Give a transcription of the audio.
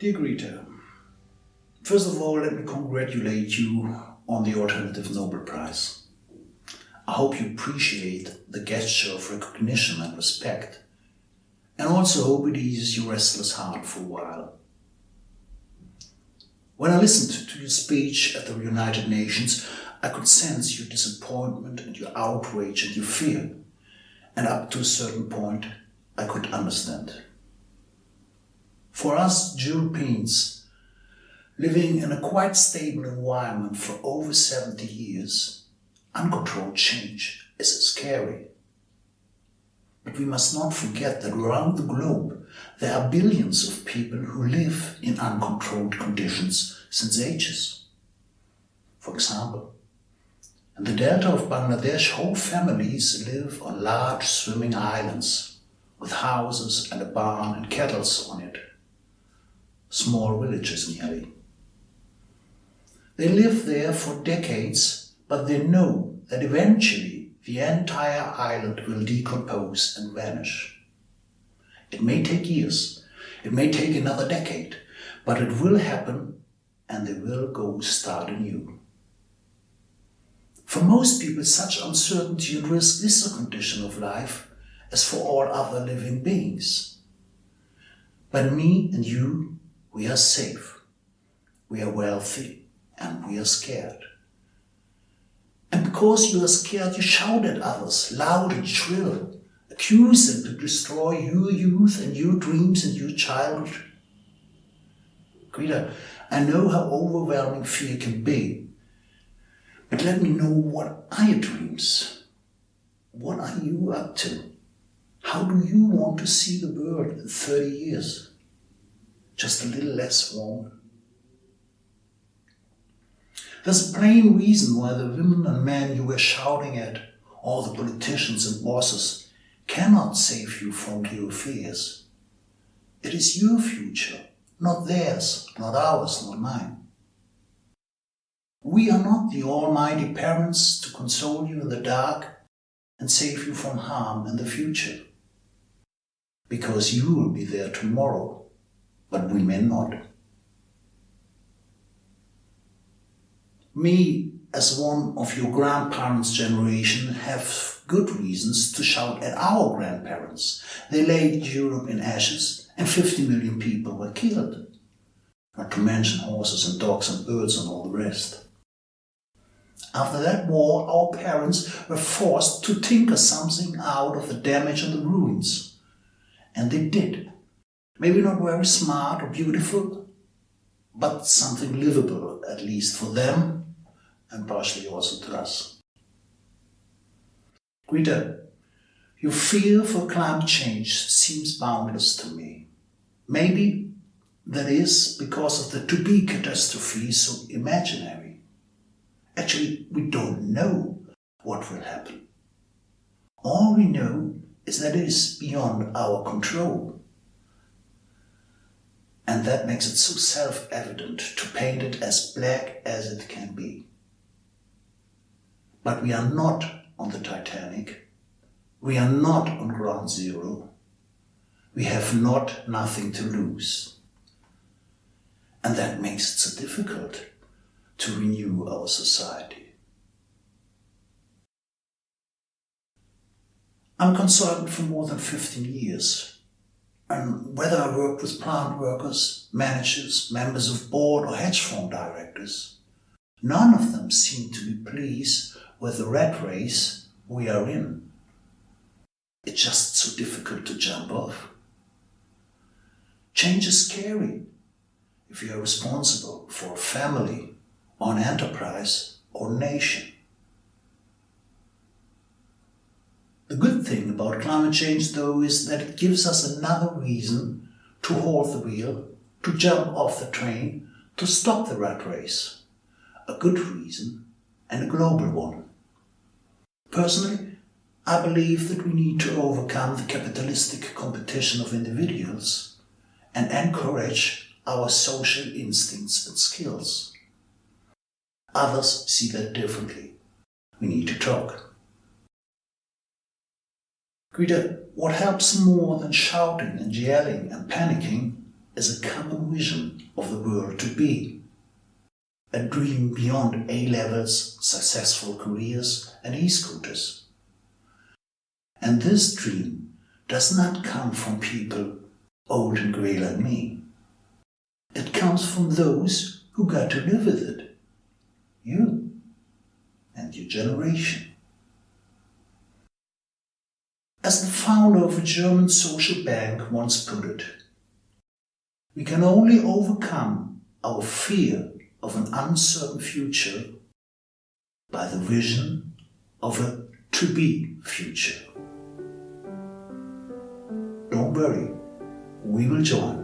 Dear Greta, first of all, let me congratulate you on the Alternative Nobel Prize. I hope you appreciate the gesture of recognition and respect, and also hope it eases your restless heart for a while. When I listened to your speech at the United Nations, I could sense your disappointment and your outrage and your fear, and up to a certain point, I could understand. For us Europeans, living in a quite stable environment for over 70 years, uncontrolled change is scary. But we must not forget that around the globe there are billions of people who live in uncontrolled conditions since ages. For example, in the delta of Bangladesh, whole families live on large swimming islands with houses and a barn and cattle on it. Small villages nearly. They live there for decades, but they know that eventually the entire island will decompose and vanish. It may take years, it may take another decade, but it will happen and they will go start anew. For most people, such uncertainty and risk is a condition of life, as for all other living beings. But me and you, we are safe, we are wealthy, and we are scared. And because you are scared, you shout at others, loud and shrill, accuse them to destroy your youth and your dreams and your childhood. Greta, I know how overwhelming fear can be, but let me know, what are your dreams? What are you up to? How do you want to see the world in 30 years? Just a little less warm? There's a plain reason why the women and men you were shouting at, all the politicians and bosses, cannot save you from your fears. It is your future, not theirs, not ours, not mine. We are not the almighty parents to console you in the dark and save you from harm in the future. Because you will be there tomorrow, but we may not. Me, as one of your grandparents' generation, have good reasons to shout at our grandparents. They laid Europe in ashes and 50 million people were killed. Not to mention horses and dogs and birds and all the rest. After that war, our parents were forced to tinker something out of the damage and the ruins. And they did. Maybe not very smart or beautiful, but something livable, at least for them, and partially also to us. Greta, your fear for climate change seems boundless to me. Maybe that is because of the to-be catastrophe so imaginary. Actually, we don't know what will happen. All we know is that it is beyond our control. And that makes it so self-evident to paint it as black as it can be. But we are not on the Titanic. We are not on ground zero. We have nothing to lose. And that makes it so difficult to renew our society. I'm a consultant for more than 15 years. And whether I work with plant workers, managers, members of board or hedge fund directors, none of them seem to be pleased with the rat race we are in. It's just so difficult to jump off. Change is scary if you are responsible for a family or an enterprise or nation. The good thing about climate change, though, is that it gives us another reason to halt the wheel, to jump off the train, to stop the rat race. A good reason and a global one. Personally, I believe that we need to overcome the capitalistic competition of individuals and encourage our social instincts and skills. Others see that differently. We need to talk. Greta, what helps more than shouting and yelling and panicking is a common vision of the world to be. A dream beyond A-levels, successful careers and e-scooters. And this dream does not come from people old and grey like me. It comes from those who got to live with it. You and your generation. As the founder of a German social bank once put it, we can only overcome our fear of an uncertain future by the vision of a to-be future. Don't worry, we will join.